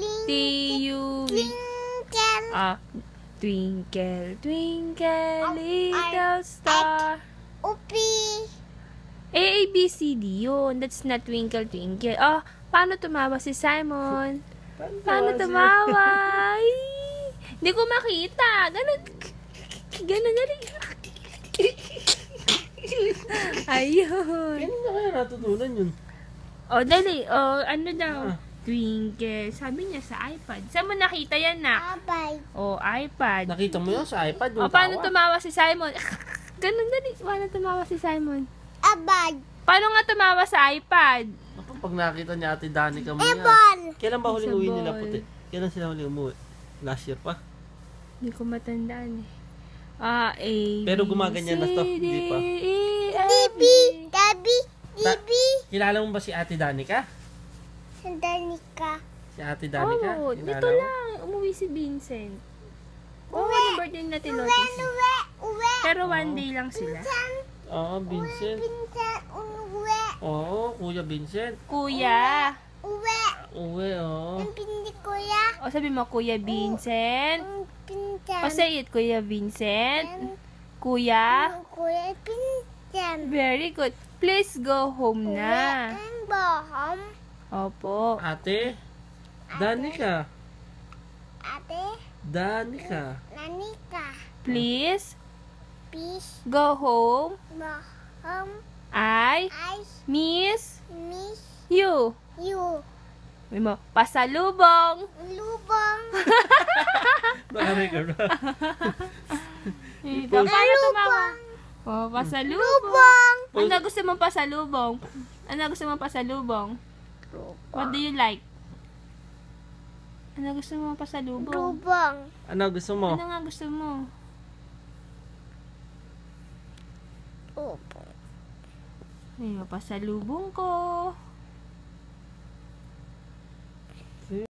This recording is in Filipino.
Q-R-S-T-U-V. Twinkle, twinkle, little star. Upi. A-B-C-D yun. That's not twinkle, twinkle. Oh, paano tumawa si Simon? Paano tumawa? Ay, hindi ko makita. Ganun. Ganun, ganun. Ayun. Kailan na kaya natutunan yun? O, dali. O, ano daw? Twinkle. Sabi niya sa iPad. Saan mo nakita yan, nak? Abay. O, iPad. Nakita mo yun sa iPad yung O, paano tawa? tumawa si Simon? Ganun, dali. Paano tumawa si Simon? Abay. Paano nga tumawa sa iPad? Ako, pag nakita niya Ate Danica mo yan. Ebon. Kailan ba huling Sa uwi nila ball. puti? Kailan sila huling umuwi? Last year pa? Hindi ko matandaan eh. A, B, Pero gumaganyan na to, C, D, hindi pa. E, F, Dibi. G. Dabi. Dibi. Kilala mo ba si Ate Danica? Sandali ka. Si Ate Danica? Oo, Kilala dito mo? lang. Umuwi si Vincent. Oo, ano birthday na Lotis. Uwe. Uwe. Pero one day lang sila. Oo, Vincent. Pinsan. Uwe. Oo, Kuya Vincent. Kuya. Uwe. Uwi, oo. Ang pindi kuya. O sabi mo, Kuya Vincent. Ang pinsan. O say it, Kuya Vincent. Kuya. Ang kuya pinsan. Very good. Please go home na. Ang bohom. Opo. Ate? Danica. Ate. Danica. Nanika. Please Fish. go home. Bohom. I Ice. miss Miss. you. You. Sabi mo, pasalubong. Lubong. Naka-record ba? Ikaw, paano tumawa? O, pasalubong. Lubong. Ano gusto mong pasalubong? Ano gusto mong pasalubong? What do you like? Ano gusto mong pasalubong? Lubong. Ano gusto mo? Ano nga gusto mo? Lubong. Ayun, pasalubong ko.